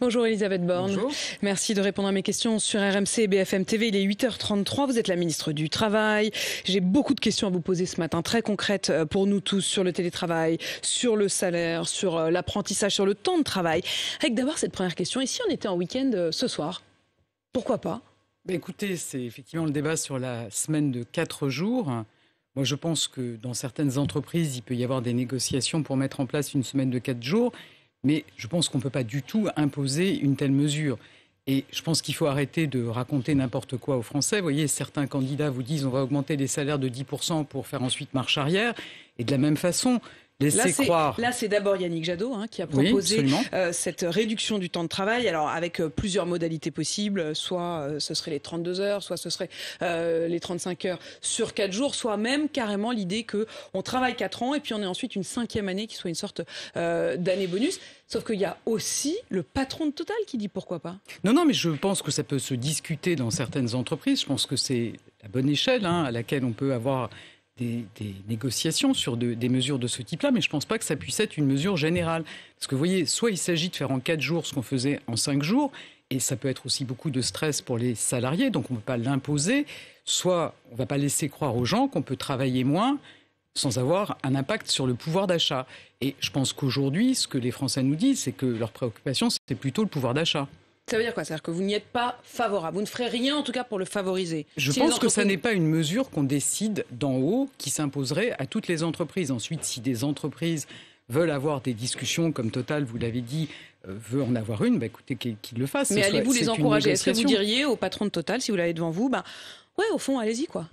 Bonjour Elisabeth Borne. Bonjour. Merci de répondre à mes questions sur RMC et BFM TV. Il est 8h33, vous êtes la ministre du Travail. J'ai beaucoup de questions à vous poser ce matin, très concrètes pour nous tous, sur le télétravail, sur le salaire, sur l'apprentissage, sur le temps de travail. Avec d'abord cette première question, et si on était en week-end ce soir? Pourquoi pas? Écoutez, c'est effectivement le débat sur la semaine de 4 jours. Moi, je pense que dans certaines entreprises, il peut y avoir des négociations pour mettre en place une semaine de 4 jours. Mais je pense qu'on ne peut pas du tout imposer une telle mesure. Et je pense qu'il faut arrêter de raconter n'importe quoi aux Français. Vous voyez, certains candidats vous disent on va augmenter les salaires de 10% pour faire ensuite marche arrière. Et de la même façon, croire... Là, c'est d'abord Yannick Jadot qui a proposé cette réduction du temps de travail, alors avec plusieurs modalités possibles. Soit ce serait les 32 heures, soit ce serait les 35 heures sur 4 jours, soit même carrément l'idée qu'on travaille 4 ans et puis on ait ensuite une 5e année qui soit une sorte d'année bonus. Sauf qu'il y a aussi le patron de Total qui dit pourquoi pas. Non, mais je pense que ça peut se discuter dans certaines entreprises. Je pense que c'est la bonne échelle à laquelle on peut avoir des négociations sur des mesures de ce type-là, mais je ne pense pas que ça puisse être une mesure générale. Parce que vous voyez, soit il s'agit de faire en 4 jours ce qu'on faisait en 5 jours, et ça peut être aussi beaucoup de stress pour les salariés, donc on ne peut pas l'imposer, soit on ne va pas laisser croire aux gens qu'on peut travailler moins sans avoir un impact sur le pouvoir d'achat. Et je pense qu'aujourd'hui, ce que les Français nous disent, c'est que leur préoccupation, c'est plutôt le pouvoir d'achat. Ça veut dire quoi? C'est-à-dire que vous n'y êtes pas favorable. Vous ne ferez rien, en tout cas, pour le favoriser. Je pense que ça n'est pas une mesure qu'on décide d'en haut qui s'imposerait à toutes les entreprises. Ensuite, si des entreprises veulent avoir des discussions, comme Total, vous l'avez dit, veut en avoir une, écoutez, qu'ils le fassent. Mais allez-vous les encourager? Est-ce que vous diriez au patron de Total, si vous l'avez devant vous, ouais, au fond, allez-y, quoi.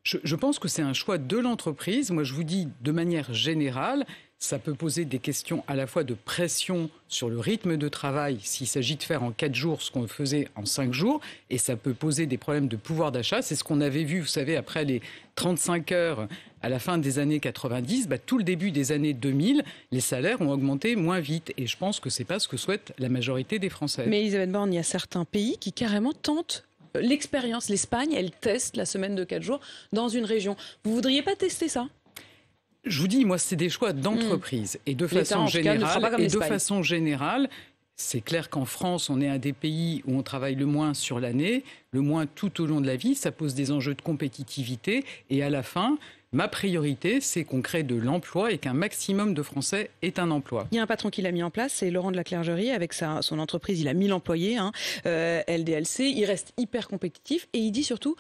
Je pense que c'est un choix de l'entreprise. Moi, je vous dis, de manière générale, ça peut poser des questions à la fois de pression sur le rythme de travail s'il s'agit de faire en 4 jours ce qu'on faisait en 5 jours, et ça peut poser des problèmes de pouvoir d'achat. C'est ce qu'on avait vu, vous savez, après les 35 heures à la fin des années 90, tout le début des années 2000, les salaires ont augmenté moins vite, et je pense que c'est pas ce que souhaite la majorité des Français. Mais Elisabeth Borne, il y a certains pays qui carrément tentent l'expérience. L'Espagne, elle teste la semaine de 4 jours dans une région. Vous voudriez pas tester ça? Je vous dis, moi, c'est des choix d'entreprise. Et de façon générale, c'est clair qu'en France, on est un des pays où on travaille le moins sur l'année, le moins tout au long de la vie. Ça pose des enjeux de compétitivité. Et à la fin, ma priorité, c'est qu'on crée de l'emploi et qu'un maximum de Français aient un emploi. Il y a un patron qui l'a mis en place, c'est Laurent de la Clergerie. Avec son entreprise, il a 1000 employés, LDLC. Il reste hyper compétitif et il dit surtout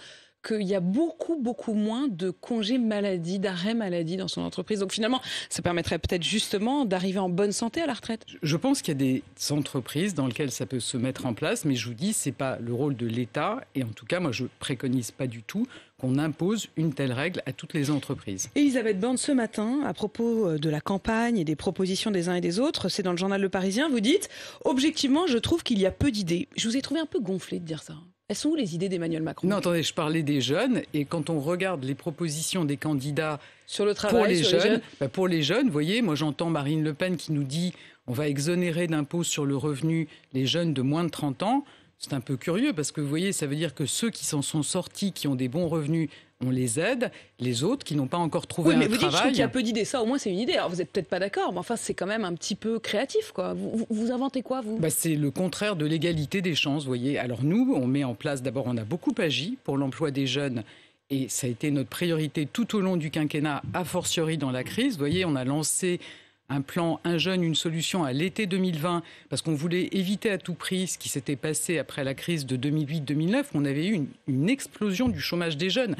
qu'il y a beaucoup moins de congés maladie, d'arrêts maladie dans son entreprise. Donc finalement, ça permettrait peut-être justement d'arriver en bonne santé à la retraite. Je pense qu'il y a des entreprises dans lesquelles ça peut se mettre en place, mais je vous dis, c'est pas le rôle de l'État. Et en tout cas, moi, je préconise pas du tout qu'on impose une telle règle à toutes les entreprises. Elisabeth Borne, ce matin, à propos de la campagne et des propositions des uns et des autres, c'est dans le journal Le Parisien, vous dites « Objectivement, je trouve qu'il y a peu d'idées ». Je vous ai trouvé un peu gonflé de dire ça. Elles sont où les idées d'Emmanuel Macron? Non, attendez, je parlais des jeunes, et quand on regarde les propositions des candidats sur le travail, pour les jeunes, vous voyez, moi j'entends Marine Le Pen qui nous dit on va exonérer d'impôts sur le revenu les jeunes de moins de 30 ans. C'est un peu curieux parce que vous voyez, ça veut dire que ceux qui s'en sont sortis, qui ont des bons revenus, on les aide. Les autres qui n'ont pas encore trouvé un travail... Oui, mais vous dites qu'il y a peu d'idées. Ça, au moins, c'est une idée. Alors, vous n'êtes peut-être pas d'accord, mais enfin, c'est quand même un petit peu créatif, quoi. Vous inventez quoi, vous? C'est le contraire de l'égalité des chances, vous voyez. Alors nous, on met en place... D'abord, on a beaucoup agi pour l'emploi des jeunes. Et ça a été notre priorité tout au long du quinquennat, a fortiori dans la crise. Vous voyez, on a lancé un plan Un jeune, une solution à l'été 2020, parce qu'on voulait éviter à tout prix ce qui s'était passé après la crise de 2008-2009. On avait eu une explosion du chômage des jeunes.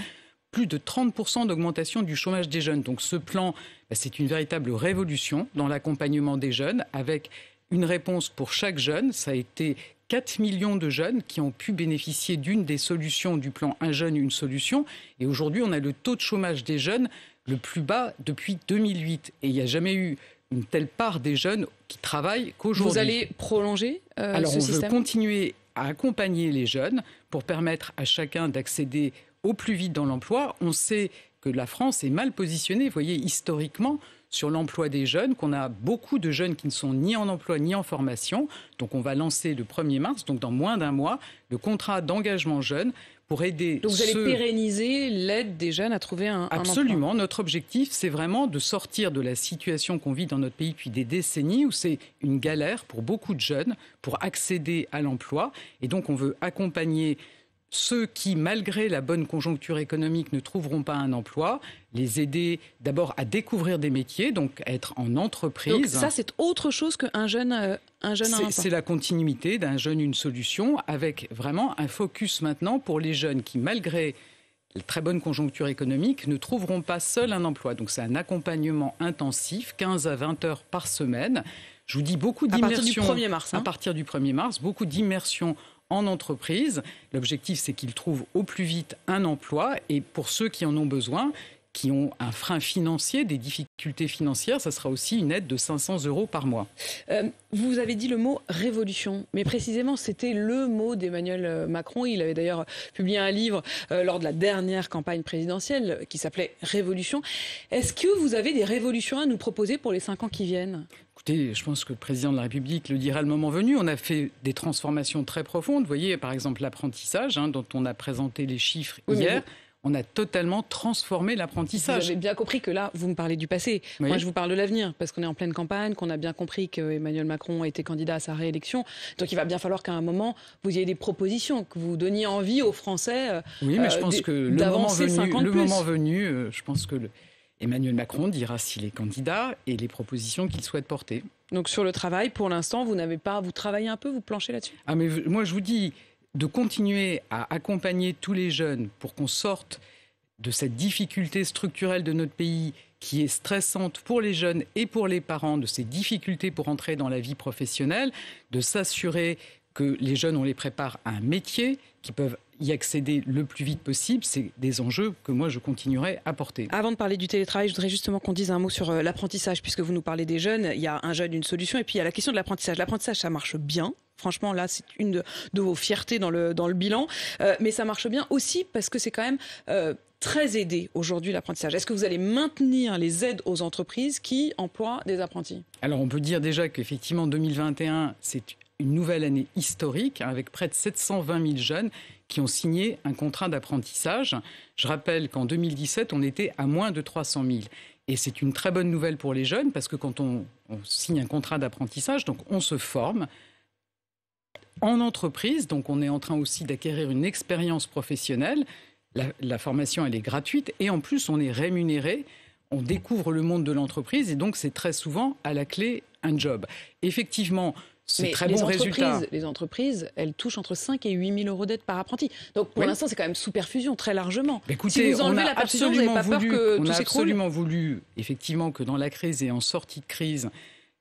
Plus de 30% d'augmentation du chômage des jeunes. Donc ce plan, c'est une véritable révolution dans l'accompagnement des jeunes, avec une réponse pour chaque jeune. Ça a été 4 millions de jeunes qui ont pu bénéficier d'une des solutions du plan Un jeune, une solution. Et aujourd'hui, on a le taux de chômage des jeunes le plus bas depuis 2008. Et il n'y a jamais eu une telle part des jeunes qui travaillent qu'aujourd'hui. Vous allez prolonger ce système ? On veut continuer à accompagner les jeunes pour permettre à chacun d'accéder au plus vite dans l'emploi. On sait que la France est mal positionnée, vous voyez, historiquement, sur l'emploi des jeunes, qu'on a beaucoup de jeunes qui ne sont ni en emploi ni en formation. Donc on va lancer le 1er mars, donc dans moins d'un mois, le contrat d'engagement jeune pour aider. Donc vous allez pérenniser l'aide des jeunes à trouver un emploi. Absolument. Notre objectif, c'est vraiment de sortir de la situation qu'on vit dans notre pays depuis des décennies où c'est une galère pour beaucoup de jeunes pour accéder à l'emploi. Et donc on veut accompagner ceux qui, malgré la bonne conjoncture économique, ne trouveront pas un emploi, les aider d'abord à découvrir des métiers, donc à être en entreprise. Donc ça, c'est autre chose qu'un jeune à emploi. C'est la continuité d'un jeune, une solution, avec vraiment un focus maintenant pour les jeunes qui, malgré la très bonne conjoncture économique, ne trouveront pas seuls un emploi. Donc c'est un accompagnement intensif, 15 à 20 heures par semaine. Je vous dis beaucoup d'immersion. À partir du 1er mars. À partir du 1er mars, beaucoup d'immersion en entreprise. L'objectif, c'est qu'ils trouvent au plus vite un emploi. Et pour ceux qui en ont besoin, qui ont un frein financier, des difficultés financières, ça sera aussi une aide de 500 € par mois. Vous avez dit le mot révolution, mais précisément c'était le mot d'Emmanuel Macron. Il avait d'ailleurs publié un livre lors de la dernière campagne présidentielle qui s'appelait Révolution. Est-ce que vous avez des révolutions à nous proposer pour les 5 ans qui viennent ? Écoutez, je pense que le président de la République le dira le moment venu. On a fait des transformations très profondes. Vous voyez, par exemple, l'apprentissage, dont on a présenté les chiffres hier. On a totalement transformé l'apprentissage. Vous avez bien compris que là, vous me parlez du passé. Oui. Moi, je vous parle de l'avenir, parce qu'on est en pleine campagne, qu'on a bien compris qu'Emmanuel Macron a été candidat à sa réélection. Donc, il va bien falloir qu'à un moment, vous ayez des propositions, que vous donniez envie aux Français oui, mais je pense que le moment venu, je pense que Emmanuel Macron dira s'il est candidat et les propositions qu'il souhaite porter. Donc, sur le travail, pour l'instant, vous travaillez un peu, vous planchez là-dessus ? Ah, mais moi, je vous dis de continuer à accompagner tous les jeunes pour qu'on sorte de cette difficulté structurelle de notre pays qui est stressante pour les jeunes et pour les parents, de ces difficultés pour entrer dans la vie professionnelle, de s'assurer que les jeunes, on les prépare à un métier, qu'ils peuvent y accéder le plus vite possible. C'est des enjeux que moi, je continuerai à porter. Avant de parler du télétravail, je voudrais justement qu'on dise un mot sur l'apprentissage, puisque vous nous parlez des jeunes. Il y a un jeune, une solution, et puis il y a la question de l'apprentissage. L'apprentissage, ça marche bien. Franchement, là, c'est une de vos fiertés dans le bilan. Mais ça marche bien aussi parce que c'est quand même très aidé aujourd'hui, l'apprentissage. Est-ce que vous allez maintenir les aides aux entreprises qui emploient des apprentis ? Alors, on peut dire déjà qu'effectivement, 2021, c'est une nouvelle année historique, avec près de 720 000 jeunes qui ont signé un contrat d'apprentissage. Je rappelle qu'en 2017, on était à moins de 300 000. Et c'est une très bonne nouvelle pour les jeunes, parce que quand on signe un contrat d'apprentissage, donc on se forme en entreprise, donc on est en train aussi d'acquérir une expérience professionnelle. La formation, elle est gratuite et en plus, on est rémunéré. On découvre le monde de l'entreprise et donc c'est très souvent à la clé un job. Effectivement, c'est très bon résultat. Les entreprises, elles touchent entre 5 et 8 000 € d'aide par apprenti. Donc pour l'instant, c'est quand même sous perfusion, très largement. Écoutez, si vous enlevez la perfusion, vous n'avez pas peur que tout s'écroule ? On a absolument voulu, effectivement, que dans la crise et en sortie de crise,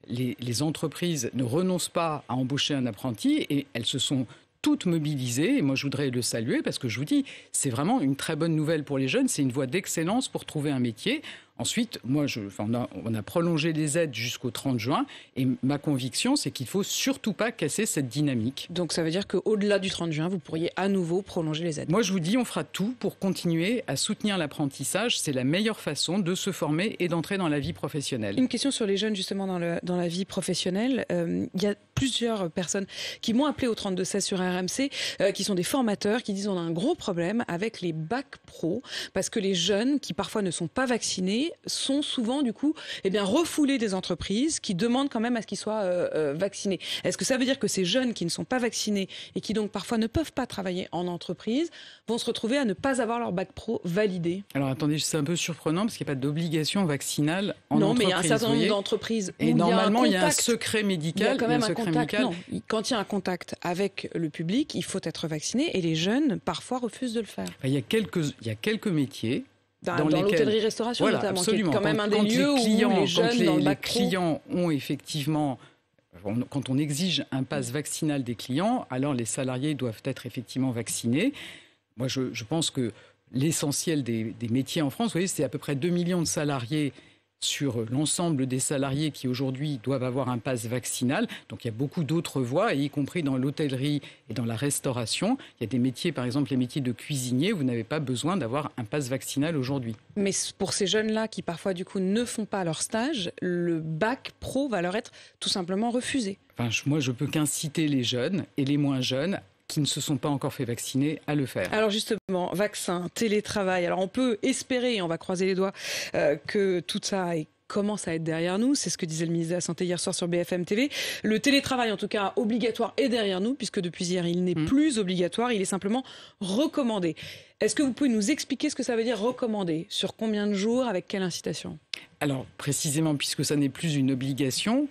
les entreprises ne renoncent pas à embaucher un apprenti et elles se sont toutes mobilisées. Et moi, je voudrais le saluer parce que je vous dis, c'est vraiment une très bonne nouvelle pour les jeunes. C'est une voie d'excellence pour trouver un métier. Ensuite, on a prolongé les aides jusqu'au 30 juin et ma conviction, c'est qu'il ne faut surtout pas casser cette dynamique. Donc ça veut dire qu'au-delà du 30 juin, vous pourriez à nouveau prolonger les aides ? Moi, je vous dis, on fera tout pour continuer à soutenir l'apprentissage. C'est la meilleure façon de se former et d'entrer dans la vie professionnelle. Une question sur les jeunes, justement, dans la vie professionnelle. Il y a plusieurs personnes qui m'ont appelé au 32-16 sur RMC, qui sont des formateurs, qui disent on a un gros problème avec les bacs pro, parce que les jeunes qui parfois ne sont pas vaccinés sont souvent du coup refoulés des entreprises qui demandent quand même à ce qu'ils soient vaccinés. Est-ce que ça veut dire que ces jeunes qui ne sont pas vaccinés et qui donc parfois ne peuvent pas travailler en entreprise vont se retrouver à ne pas avoir leur bac pro validé ? Alors attendez, c'est un peu surprenant parce qu'il n'y a pas d'obligation vaccinale en entreprise. Non, mais il y a un certain nombre d'entreprises où et normalement il y a un secret médical. Il y a quand même un contact. Non, quand il y a un contact avec le public, il faut être vacciné et les jeunes parfois refusent de le faire. Il y a quelques métiers. Dans l'hôtellerie-restauration, voilà, notamment, absolument. Qui est quand même un des lieux où les jeunes dans le bac pro... Les clients ont effectivement... Quand on exige un pass vaccinal des clients, alors les salariés doivent être effectivement vaccinés. Moi, je pense que l'essentiel des métiers en France, vous voyez, c'est à peu près 2 millions de salariés sur l'ensemble des salariés qui aujourd'hui doivent avoir un pass vaccinal. Donc il y a beaucoup d'autres voies, y compris dans l'hôtellerie et dans la restauration. Il y a des métiers, par exemple les métiers de cuisinier, où vous n'avez pas besoin d'avoir un pass vaccinal aujourd'hui. Mais pour ces jeunes-là qui parfois du coup ne font pas leur stage, le bac pro va leur être tout simplement refusé. Moi, je peux qu'inciter les jeunes et les moins jeunes qui ne se sont pas encore fait vacciner à le faire. Alors justement, vaccin, télétravail, alors on peut espérer, on va croiser les doigts, que tout ça commence à être derrière nous. C'est ce que disait le ministre de la Santé hier soir sur BFM TV. Le télétravail, en tout cas obligatoire, est derrière nous, puisque depuis hier, il n'est plus obligatoire, il est simplement recommandé. Est-ce que vous pouvez nous expliquer ce que ça veut dire recommander? Sur combien de jours? Avec quelle incitation? Alors, précisément, puisque ça n'est plus une obligation,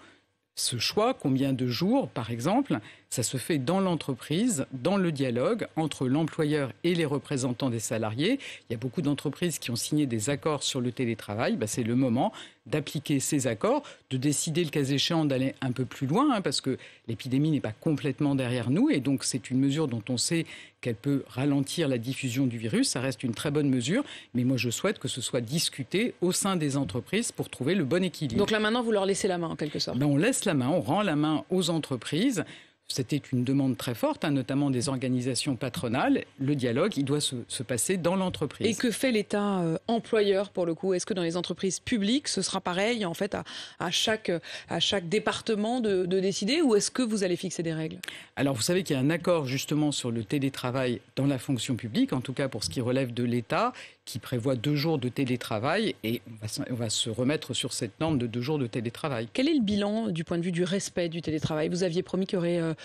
ce choix, combien de jours, par exemple, ça se fait dans l'entreprise, dans le dialogue entre l'employeur et les représentants des salariés. Il y a beaucoup d'entreprises qui ont signé des accords sur le télétravail. C'est le moment d'appliquer ces accords, de décider le cas échéant d'aller un peu plus loin, parce que l'épidémie n'est pas complètement derrière nous. Et donc, c'est une mesure dont on sait qu'elle peut ralentir la diffusion du virus. Ça reste une très bonne mesure. Mais moi, je souhaite que ce soit discuté au sein des entreprises pour trouver le bon équilibre. Donc là, maintenant, vous leur laissez la main, en quelque sorte? On laisse la main, on rend la main aux entreprises. C'était une demande très forte, notamment des organisations patronales. Le dialogue, il doit se passer dans l'entreprise. Et que fait l'État employeur, pour le coup? Est-ce que dans les entreprises publiques, ce sera pareil, en fait, à chaque département de décider, ou est-ce que vous allez fixer des règles? Alors, vous savez qu'il y a un accord, justement, sur le télétravail dans la fonction publique, en tout cas pour ce qui relève de l'État, qui prévoit 2 jours de télétravail, et on va se remettre sur cette norme de 2 jours de télétravail. Quel est le bilan du point de vue du respect du télétravail? Vous aviez promis qu'il y aurait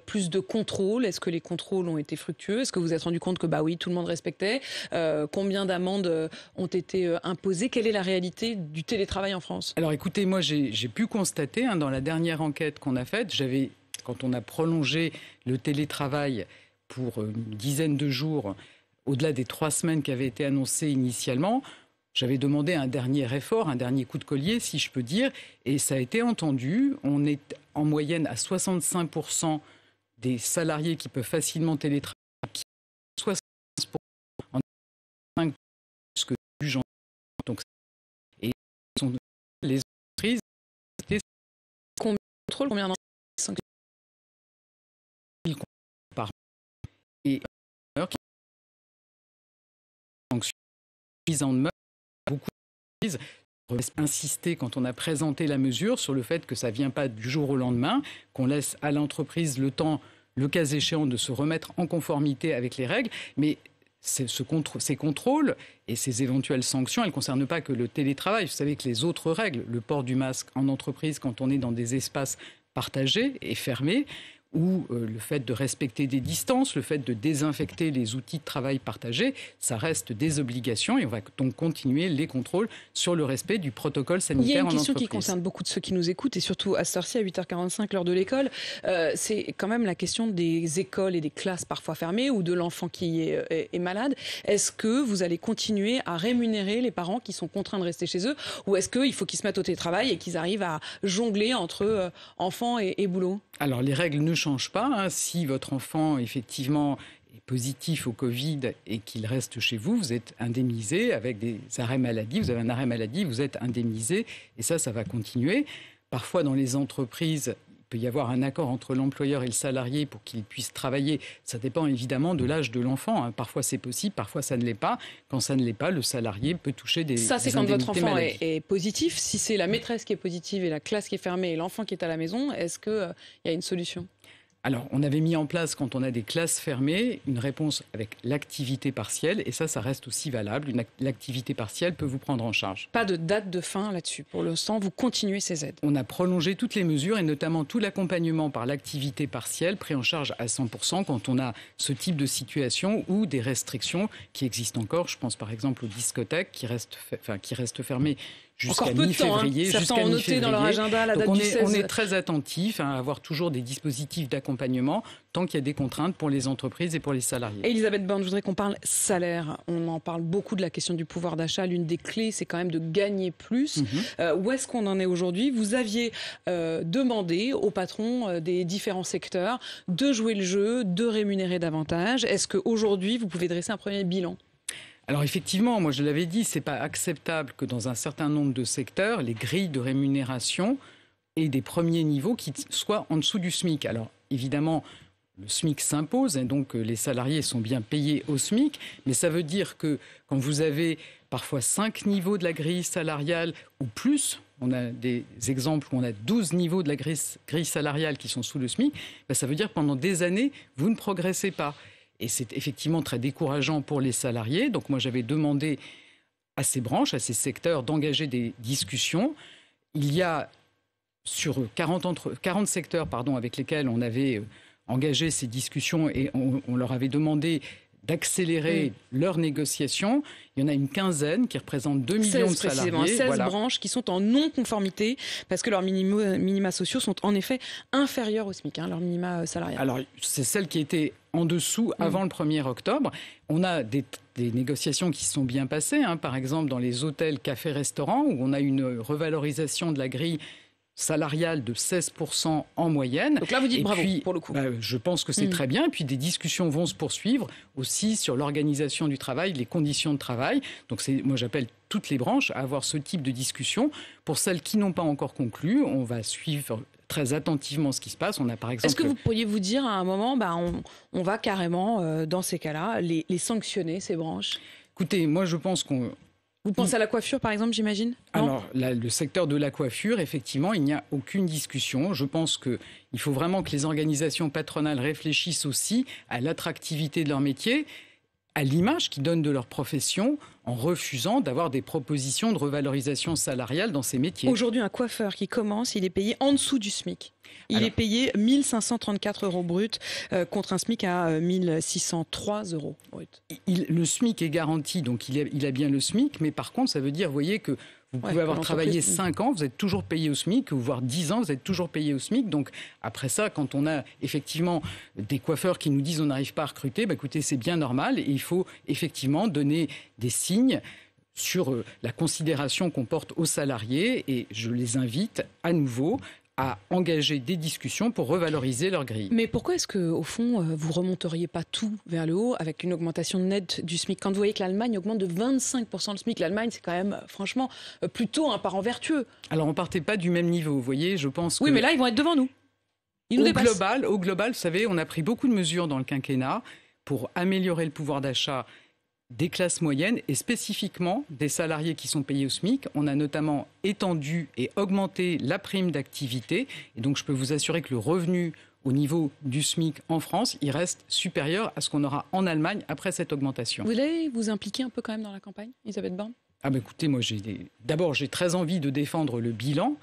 plus de contrôles. Est-ce que les contrôles ont été fructueux? Est-ce que vous vous êtes rendu compte que oui, tout le monde respectait? Combien d'amendes ont été imposées? Quelle est la réalité du télétravail en France? Alors écoutez, moi j'ai pu constater dans la dernière enquête qu'on a faite, quand on a prolongé le télétravail pour une dizaine de jours, au-delà des 3 semaines qui avaient été annoncées initialement, j'avais demandé un dernier effort, un dernier coup de collier, si je peux dire, et ça a été entendu. On est en moyenne à 65% des salariés qui peuvent facilement télétravailler, 75% en 5 plus que du genre. Donc, et les entreprises. Combien de contrôles, combien d'entreprises par et qui sanctions mise en demeure. Beaucoup d'entreprises insister, quand on a présenté la mesure, sur le fait que ça ne vient pas du jour au lendemain, qu'on laisse à l'entreprise le temps, le cas échéant, de se remettre en conformité avec les règles. Mais ces contrôles et ces éventuelles sanctions, elles ne concernent pas que le télétravail. Vous savez que les autres règles, le port du masque en entreprise quand on est dans des espaces partagés et fermés, ou le fait de respecter des distances, le fait de désinfecter les outils de travail partagés, ça reste des obligations et on va donc continuer les contrôles sur le respect du protocole sanitaire en entreprise. Il y a une question qui concerne beaucoup de ceux qui nous écoutent et surtout à cette heure-ci, à 8h45, l'heure de l'école. C'est quand même la question des écoles et des classes parfois fermées ou de l'enfant qui est malade. Est-ce que vous allez continuer à rémunérer les parents qui sont contraints de rester chez eux ou est-ce qu'il faut qu'ils se mettent au télétravail et qu'ils arrivent à jongler entre enfants et boulot? Alors les règles ne changent pas. Si votre enfant effectivement est positif au Covid et qu'il reste chez vous, vous êtes indemnisé avec des arrêts maladie. Vous avez un arrêt maladie, vous êtes indemnisé et ça va continuer. Parfois dans les entreprises, il peut y avoir un accord entre l'employeur et le salarié pour qu'il puisse travailler. Ça dépend évidemment de l'âge de l'enfant. Parfois c'est possible, parfois ça ne l'est pas. Quand ça ne l'est pas, le salarié peut toucher des indemnités maladie. Ça, c'est quand votre enfant est positif. Si c'est la maîtresse qui est positive et la classe qui est fermée et l'enfant qui est à la maison, est-ce qu'il y a une solution? Alors, on avait mis en place, quand on a des classes fermées, une réponse avec l'activité partielle. Et ça reste aussi valable. L'activité partielle peut vous prendre en charge. Pas de date de fin là-dessus. Pour l'instant, vous continuez ces aides. On a prolongé toutes les mesures et notamment tout l'accompagnement par l'activité partielle pris en charge à 100% quand on a ce type de situation ou des restrictions qui existent encore. Je pense par exemple aux discothèques qui restent fermées jusqu'à mi-février. Certains ont noté dans leur agenda la date du 16. On est très attentif à avoir toujours des dispositifs d'accompagnement tant qu'il y a des contraintes pour les entreprises et pour les salariés. Elisabeth Borne, je voudrais qu'on parle salaire. On en parle beaucoup de la question du pouvoir d'achat. L'une des clés, c'est quand même de gagner plus. Où est-ce qu'on en est aujourd'hui? Vous aviez demandé aux patrons des différents secteurs de jouer le jeu, de rémunérer davantage. Est-ce qu'aujourd'hui, vous pouvez dresser un premier bilan? Alors effectivement, moi je l'avais dit, c'est pas acceptable que dans un certain nombre de secteurs, les grilles de rémunération aient des premiers niveaux qui soient en dessous du SMIC. Alors évidemment, le SMIC s'impose, et donc les salariés sont bien payés au SMIC, mais ça veut dire que quand vous avez parfois 5 niveaux de la grille salariale ou plus, on a des exemples où on a 12 niveaux de la grille salariale qui sont sous le SMIC, ça veut dire que pendant des années, vous ne progressez pas. Et c'est effectivement très décourageant pour les salariés. Donc moi, j'avais demandé à ces branches, à ces secteurs, d'engager des discussions. Il y a sur 40 secteurs avec lesquels on avait engagé ces discussions et on leur avait demandé d'accélérer leurs négociations. Il y en a une quinzaine qui représentent 2 millions de salariés. 16 branches qui sont en non-conformité parce que leurs minima sociaux sont en effet inférieurs au SMIC, leur minima salarial. Alors, c'est celle qui était en dessous avant le 1er octobre. On a des négociations qui se sont bien passées, par exemple dans les hôtels, cafés, restaurants, où on a une revalorisation de la grille salariale de 16% en moyenne. Donc là, vous dites bravo, pour le coup. Je pense que c'est très bien. Et puis, des discussions vont se poursuivre aussi sur l'organisation du travail, les conditions de travail. Donc, moi, j'appelle toutes les branches à avoir ce type de discussion. Pour celles qui n'ont pas encore conclu, on va suivre très attentivement ce qui se passe. On a, par exemple... Est-ce que vous pourriez vous dire à un moment, on va carrément, dans ces cas-là, les sanctionner, ces branches ? Écoutez, moi, je pense qu'on... Vous pensez à la coiffure, par exemple, j'imagine ? Alors, le secteur de la coiffure, effectivement, il n'y a aucune discussion. Je pense qu'il faut vraiment que les organisations patronales réfléchissent aussi à l'attractivité de leur métier, à l'image qu'ils donnent de leur profession, en refusant d'avoir des propositions de revalorisation salariale dans ces métiers. Aujourd'hui, un coiffeur qui commence, il est payé en dessous du SMIC. Il est payé 1 534 € brut contre un SMIC à 1 603 € brut. Le SMIC est garanti, donc il a bien le SMIC, mais par contre, ça veut dire, vous voyez, que vous pouvez avoir travaillé 5 ans, vous êtes toujours payé au SMIC, ou voire 10 ans, vous êtes toujours payé au SMIC. Donc après ça, quand on a effectivement des coiffeurs qui nous disent on n'arrive pas à recruter, écoutez, c'est bien normal et il faut effectivement donner des signes sur la considération qu'on porte aux salariés et je les invite à nouveau à engager des discussions pour revaloriser leur grille. Mais pourquoi est-ce qu'au fond, vous ne remonteriez pas tout vers le haut avec une augmentation nette du SMIC ? Quand vous voyez que l'Allemagne augmente de 25% le SMIC, l'Allemagne, c'est quand même, franchement, plutôt un parent vertueux. Alors, on ne partait pas du même niveau, vous voyez, je pense que... Oui, mais là, ils vont être devant nous. Au global, vous savez, on a pris beaucoup de mesures dans le quinquennat pour améliorer le pouvoir d'achat des classes moyennes et spécifiquement des salariés qui sont payés au SMIC. On a notamment étendu et augmenté la prime d'activité. Et donc, je peux vous assurer que le revenu au niveau du SMIC en France, il reste supérieur à ce qu'on aura en Allemagne après cette augmentation. Vous voulez vous impliquer un peu quand même dans la campagne, Elisabeth Borne ? Écoutez, moi, d'abord, j'ai très envie de défendre le bilan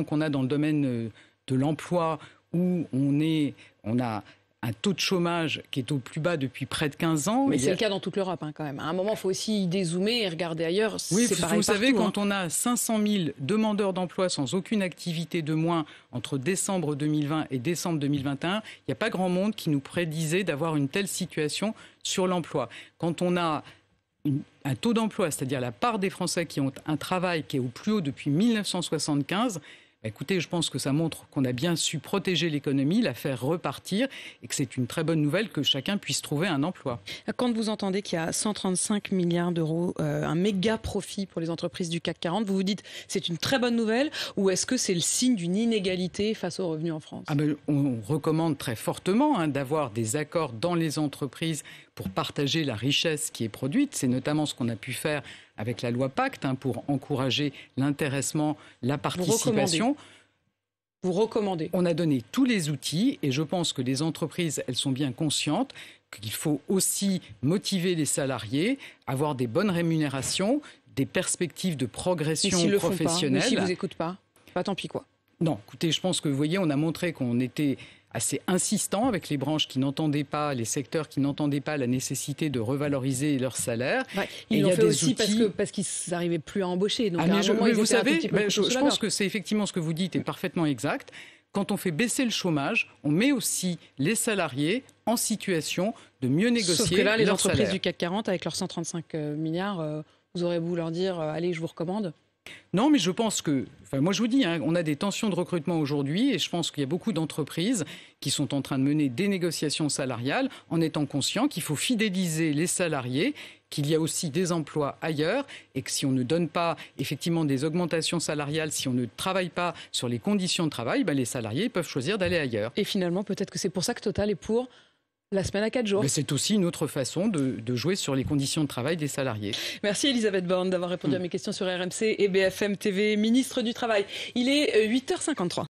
qu'on a dans le domaine de l'emploi où on a un taux de chômage qui est au plus bas depuis près de 15 ans. Mais c'est le cas dans toute l'Europe, quand même. À un moment, il faut aussi dézoomer et regarder ailleurs. Oui, c'est pareil vous partout, savez, quand on a 500 000 demandeurs d'emploi sans aucune activité de moins entre décembre 2020 et décembre 2021, il n'y a pas grand monde qui nous prédisait d'avoir une telle situation sur l'emploi. Quand on a un taux d'emploi, c'est-à-dire la part des Français qui ont un travail qui est au plus haut depuis 1975, écoutez, je pense que ça montre qu'on a bien su protéger l'économie, la faire repartir et que c'est une très bonne nouvelle que chacun puisse trouver un emploi. Quand vous entendez qu'il y a 135 milliards d'euros, un méga profit pour les entreprises du CAC 40, vous vous dites c'est une très bonne nouvelle ou est-ce que c'est le signe d'une inégalité face aux revenus en France ? On recommande très fortement d'avoir des accords dans les entreprises pour partager la richesse qui est produite. C'est notamment ce qu'on a pu faire avec la loi Pacte pour encourager l'intéressement, la participation. Vous recommandez. On a donné tous les outils et je pense que les entreprises, elles sont bien conscientes qu'il faut aussi motiver les salariés, avoir des bonnes rémunérations, des perspectives de progression professionnelle. Mais s'ils ne vous écoutent pas, tant pis quoi. Non, écoutez, je pense que vous voyez, on a montré qu'on était assez insistant avec les branches qui n'entendaient pas, les secteurs qui n'entendaient pas la nécessité de revaloriser leurs salaires. Ils l'ont fait aussi parce qu'ils n'arrivaient plus à embaucher. Donc vous savez, je pense que c'est effectivement ce que vous dites est parfaitement exact. Quand on fait baisser le chômage, on met aussi les salariés en situation de mieux négocier. Sauf que là, les entreprises salaire. du CAC 40, avec leurs 135 milliards, vous aurez beau leur dire « Allez, je vous recommande ». Non, mais je pense que... moi, je vous dis, on a des tensions de recrutement aujourd'hui et je pense qu'il y a beaucoup d'entreprises qui sont en train de mener des négociations salariales en étant conscients qu'il faut fidéliser les salariés, qu'il y a aussi des emplois ailleurs et que si on ne donne pas effectivement des augmentations salariales, si on ne travaille pas sur les conditions de travail, les salariés peuvent choisir d'aller ailleurs. Et finalement, peut-être que c'est pour ça que Total est pour La semaine à 4 jours. Mais c'est aussi une autre façon de jouer sur les conditions de travail des salariés. Merci Elisabeth Borne d'avoir répondu à mes questions sur RMC et BFM TV. Ministre du Travail, il est 8h53.